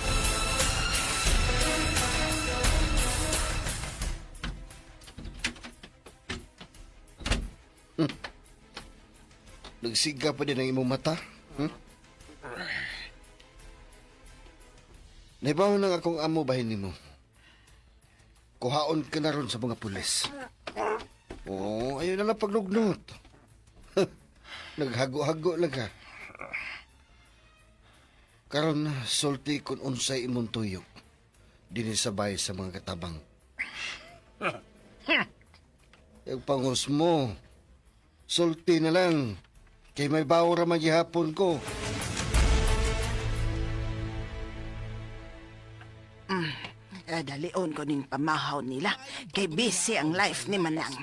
Nagsiga pa din ang imong mata? Naibaw nang akong amo bahin nimo. Kuhaon ka na ron sa mga pulis. Oo, ayun na lang paglugnot. Naghago-hago lang ka. Karon sulti kung unsay imong tuyok. Dini sabay sa mga katabang. Yung panghus mo, sulti na lang. Kay may bawra man gihapon ko. Dalion ko ning pamahaw nila. Kay busy ang life ni Manang.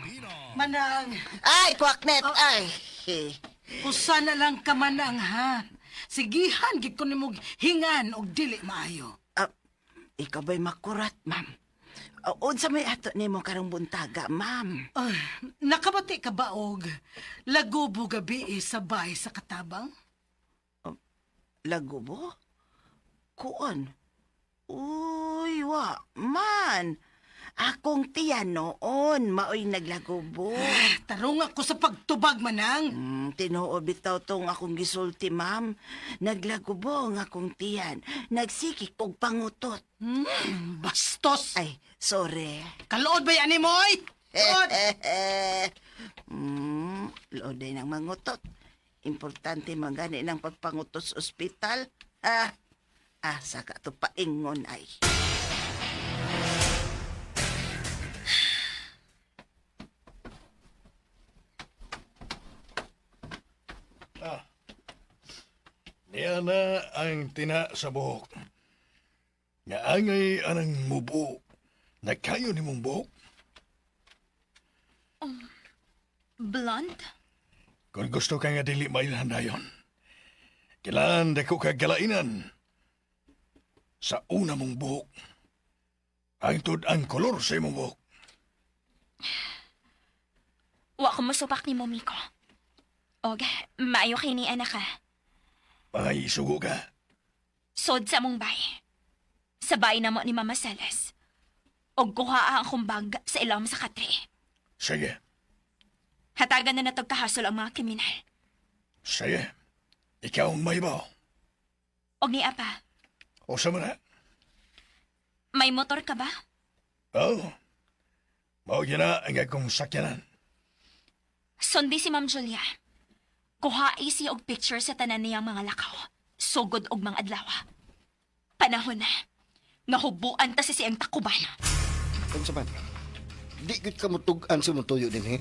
Manang, Ay, kwaknet! Ay! usa na lang ka manang ha. Sigihan, gid ko nimo hingan og dili maayo. Ikaw ba'y makurat, ma'am? Unsa may ato nimo karong buntaga, ma'am? Nakabati ka ba og lagubo gabi sa bahay sa katabang? Lagubo? Kuon? Uy, wa, man. Akong tiyan noon, maoy naglagubo. Tarong ako sa pagtubag manang. Tinuod bitaw tong akong gisulti, ma'am. Naglagubo ang akong tiyan. Nagsikik og pangutot. Bastos. Ay, sorry. Kalood ba yan ni Moy? Lood. Loday ng mangutot. Importante magani ng pagpangutos sa ospital. Asa ka to paingon ay. Niya na ang tina sa buhok. Nga angay anang mubo. Nagkayo ni mong buhok. Blonde? Kung gusto ka nga dili mailhan na yun, kailangan dako ka galainan sa una mong buhok. Ang ang kolor sa imong buhok. Wa ko masupak ni Momiko. Og, maayo kay ni anak ka. Pangayisugo ka. Sod sa mong bay. Sa bay na mo ni Mama Celes. Og kuha ang kumbag sa ilom sa katre. Sige, Hatagan na natog kahasol ang mga kriminal. sige. Ikaw ang mahibaw. Og ni Apa, O sa mana? may motor ka ba? Oo. Mao yun na ang akong sakyanan. Sundi si Ma'am Julia. Kuha siya og picture sa tanan niyang mga lakaw. Sugod og mga adlaw. Panahon na. Nahubuan ta si siyang takuban. Unsa man? Di gud ka mutug-an sa mong tuyo din, he?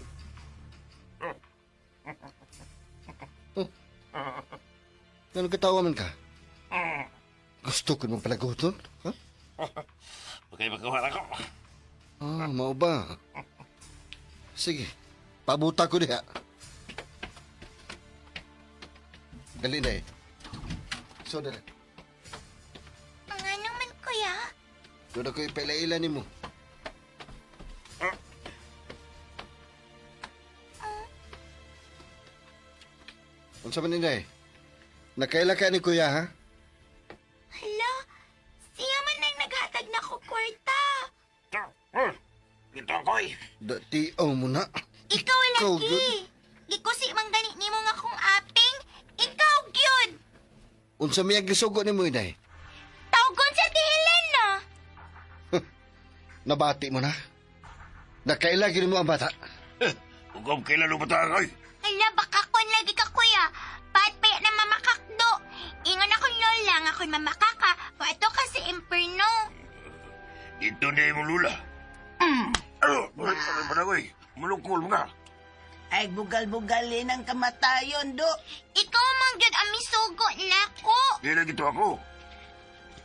Ano katawa man ka? Gusto ko mong palaguton? Ha? Okay, magkawala ko. Mao ba? Sige, pabuta ko diha. Dali na eh. So, dali. Nga naman, kuya. Doon ako ipaila-ila ni mo. Unsa man nila eh? Nakaila ka ni kuya, ha? Hala, siya man nang naghatag na ko kwarta. Ito ako'y. Dati, mo na. Ikaw Ikaw, lagi. Gikusi mang gani ni mo nga kong aping. Ikaw, gyud. Unsa may gisugo ni mo, inay? Tawgon sa tihilan na. Nabati mo na? Nakaila gini mo ang bata? Huwag kailan lumatang ay. Hala, baka kon lagi ka, kuya. Patpaya na mamakakdo. Ingon akong lola nga ako'y mamakaka. Pato ka sa imperno. Ito na yung lula. Ano ba na ko'y? Mulungkol mo ka. Ay, bugal-bugalin ang kamatayon, do. Ikaw mang gyud ang misugo nako. Kailan ito ako?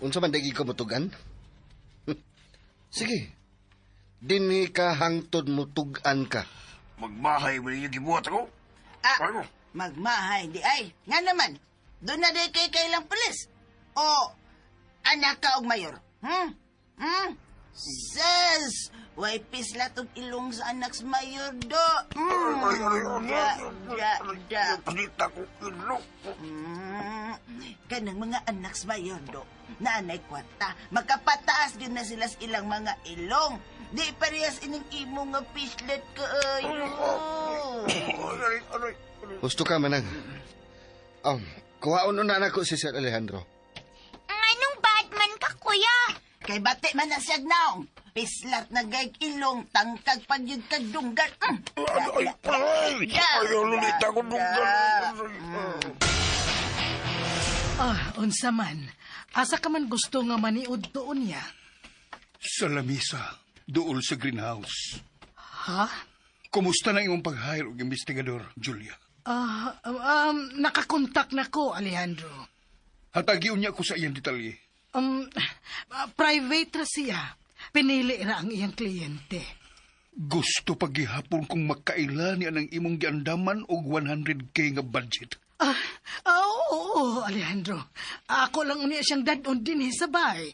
Unsa man dagi ka mutugan? Sige. Dinhi ka hangtod mutugan ka. Magmahay mo yung gibuhat ako? Ano? Magmahay di ay. Nga naman, doon na di kay kailang pulis. O, anak ka og mayor. Sus! Way pislat og ilong sa anak sa mayor, do. Panita ko ilong. Kanang mga anak sa mayor, do. Naanay kwarta. Magkapataas din na sila sa ilang mga ilong. Di parehas ining imo nga pislet ka ay. Gusto ka manang. Kuhaon na ako si Sir Alejandro. Anong badman ka, kuya? Kay bati man na siya naong. Pislat na gayg ilong, tangkag pagyud kag dunggan. Ayaw lulita ko dunggan. Unsa man. Asa ka man gusto nga maniud doon niya? Sa lamisa, dool sa greenhouse. Ha? Kumusta na imong pag-hire og investigador, Julia? Nakakontak na ko, Alejandro. Hatagiun niya ko sa iyang detalye. Private ra siya. Pinili ra ang iyang kliyente. Gusto paghihapon kong makaila ni anang imong giandaman og 100K nga budget. Oo, Alejandro. Ako lang niya siyang dadon din sa bahay.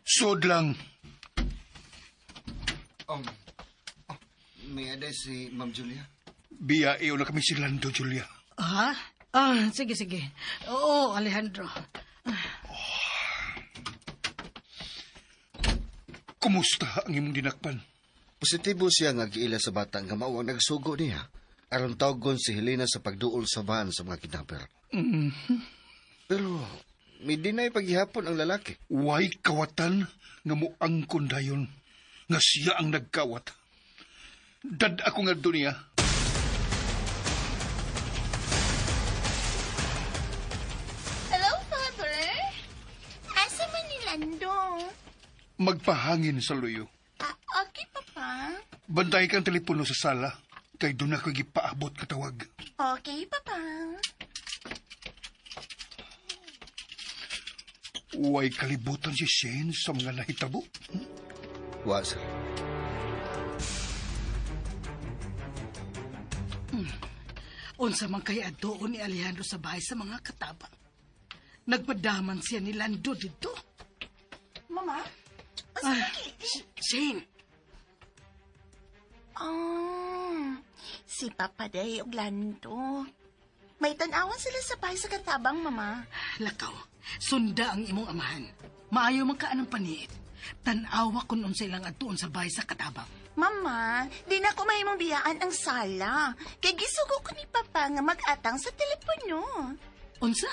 Sod lang. May aday si Ma'am Julia. Biya iyo na kami si Lando, Julia. Ha? Sige. Oo, Alejandro. Kumusta ang imong dinakpan? Positibo siya nga giila sa bata nga mao ang nagsugo niya. Aron tawgon si Helena sa pagduol sa van sa mga kidnapper. Pero may dinay paghihapon ang lalaki. Way kawatan nga muangkon dayon nga siya ang nagkawat. Dad ako nga niya. Hello, Father? Asa man ni Lando? Magpahangin sa luyo. Okay, Papa. Bantay kang telepono sa sala. Kay doon ako gipaabot katawag. Okay, Papa. Way kalibutan si Shane sa mga nahitabo. Wa, sir. Unsa man kay adtoon ni Alejandro sa bahay sa mga katabang. Nagpadaman siya ni Lando dito. Mama? Shane, Si Papa Day og Lando. May tanawan sila sa bahay sa katabang, Mama. lakaw, sunda ang imong amahan. Maayo man ka anong paniit. Tanawa kung unsay lang adtoon sa bahay sa katabang. Mama, di na ko mahimong biyaan ang sala. Kay gisugo ko ni Papa nga mag-atang sa telepono. Unsa?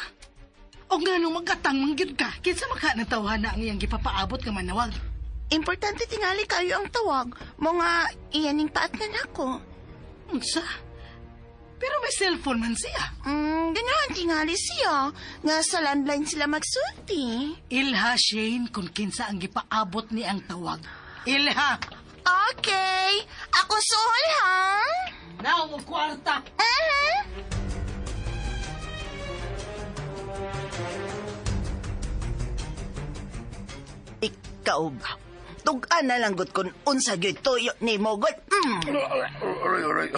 O nga nung magkatang manggid ka, kinsa maka natawa na ang iyang gipapaabot nga manawag. Importante tingali kayo ang tawag. Mga iyaning paat nga nako. Unsa? Pero may cellphone man siya. Ganahan tingali siya. Nga sa landline sila magsulti. Ilha, Shane, kung kinsa ang gipaabot ni ang tawag. Ilha! Okay. Ako suhol, ha? Now, mo kwarta! Ikaw ba? Tug-an na lang gud kun unsa gyud tuyo ni mo gud. Aray.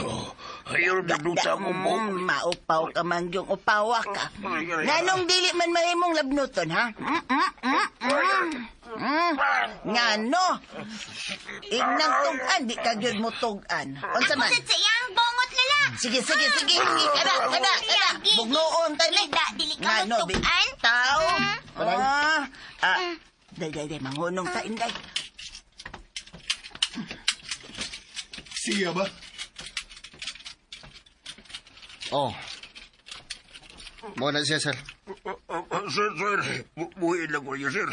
Ayaw nagluta mo mo. Maupaw ka man yung upawa ka. Nganong dili man mahimong labnuton, ha? Ngano? Inang tug-an, di ka gyud mo tug-an. Unsa man? Sa iyang bongot lala. Sige. Kada. Bugnoon tani. Dili ka mo Bi? tugan. Tao. Day, mangunong ta inday. Siya ba? Oh. Mo na siya, sir. Sir, buhay lang ko niya, sir.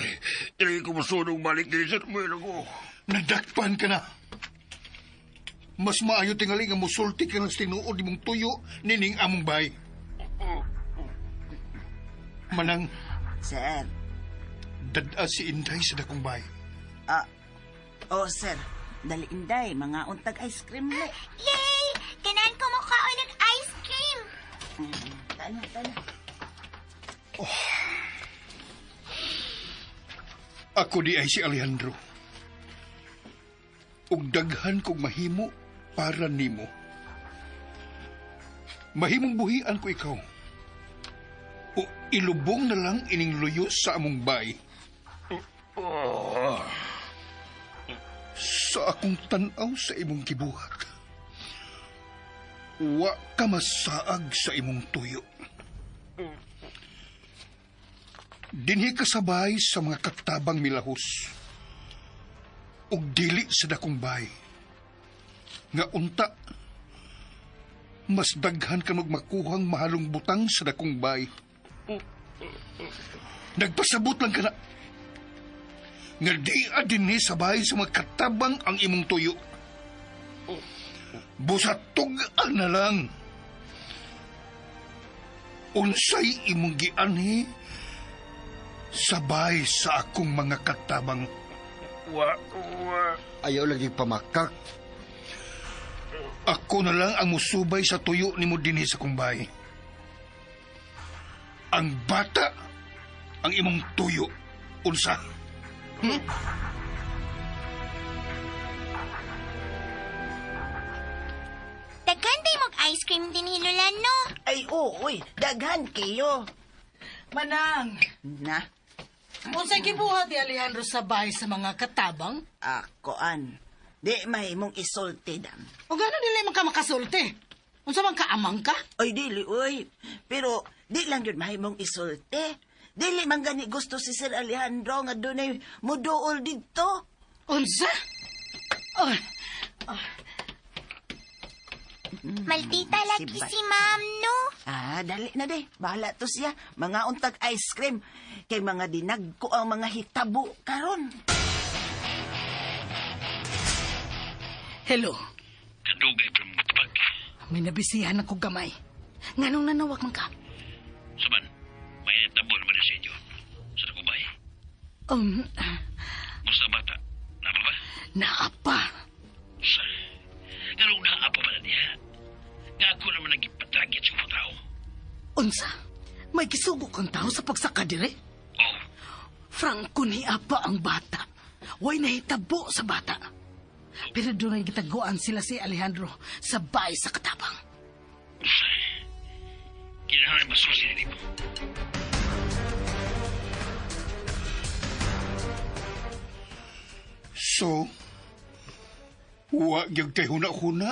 Ilagay ko masunong balik din, sir. Buhay lang ko. Nadakpan ka na. Mas maayo tingali nga musulti ka ng tinuod di mong tuyo nining among bay. Manang Sir. dada si Inday sa dakong bay. Sir. Dali inday, mga untag ice cream le. Yay! Ganahan ko mo kaon ng ice cream. Tana. Ako di ay si Alejandro. Ug daghan kog mahimo para nimo. Mahimong buhian ko ikaw. O ilubong na lang ining luyo sa among bay. Sa akong tanaw sa imong gibuhat. Wa ka masaag sa imong tuyo. Dinhi kasabay sa mga katabang milahos. Ug dili sa dakong bay. Nga unta, mas daghan ka magmakuhang mahalong butang sa dakong bay. Nagpasabot lang ka na. Nga di adini sabay sa mga katabang ang imong tuyo. Busatog na lang. Unsay imong gianhi sabay sa akong mga katabang. Ayaw lagi pamakak. Ako na lang ang musubay sa tuyo ni mo dinhi sa kumbay. Ang bata ang imong tuyo. Unsa? Daghan tayo mag-ice cream din hilulan, no? Ay, uy, daghan kayo. Manang, Na, unsay gibuhat ni Alejandro sa bahay sa mga katabang? akoan. Di mahimong isulti, dam. O gano'n nila man ka makasulti? Unsa man kaamang ka? Ay, dili, uy. Pero, di lang yun mahimong isulti. Dili man gani gusto si Sir Alejandro nga dunay muduol dito. Unsa? Oh, Maldita lagi Sibay. si ma'am, no? Ah, dali na de. Bahala to siya. Mga untag ice cream. Kay mga dinagko ang mga hitabo karon. hello. Kadugay pa mga tabag. May nabisihan ako gamay. Nganong nanawag man ka? Saman, may tabo naman na sa inyo. Sa nakubay. Musta ang bata? Napa ba? Naapa. Sa... Ganong naapa ba na niya? Nga ako naman nagipatagit sa mga tao. Unsa? May kisugo kang tao sa pagsaka dire? Oh, Franco ni apa ang bata. Way nahitabo sa bata. Pero doon ay gitaguan sila si Alejandro sa bahay sa katabang. sa... Kinahanay masusi na mo. So, wa gyud kay huna-huna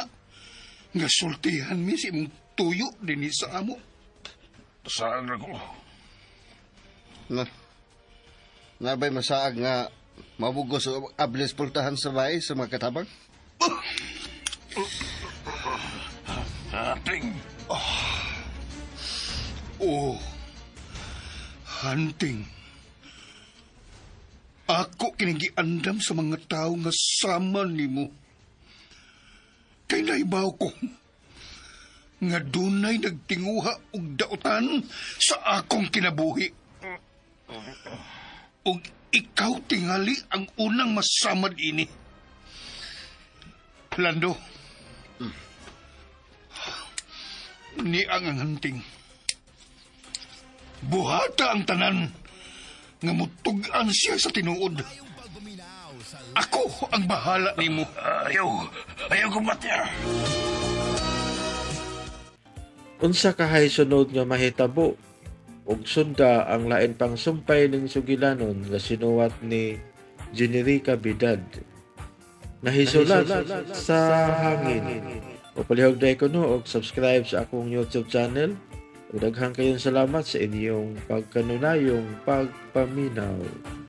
nga sultihan mi si imong tuyo dinhi sa amo. Saan na ko? Nabay masaag nga mabugos o abilis pultahan sa bahay sa mga katabang? Ating. Oh, hunting. Ako kinigiandam sa mga tao nga sama nimo. Kay naibaw ko nga dunay nagtinguha og dautan sa akong kinabuhi. Og ikaw tingali ang unang masamad ini. Lando, ni ang hunting. Buhata ang tanan nga mutugan siya sa tinuod. Ako ang bahala nimo. Ayaw kumatya. Unsa kahay sunod nga mahitabo ug sunda ang lain pang sumpay ning sugilanon nga sinuwat ni Generica Bidad. Nahisulat sa hangin. O palihog na ko og subscribe sa akong YouTube channel. Ug daghang kayong salamat sa inyong pagkanunayong pagpaminaw.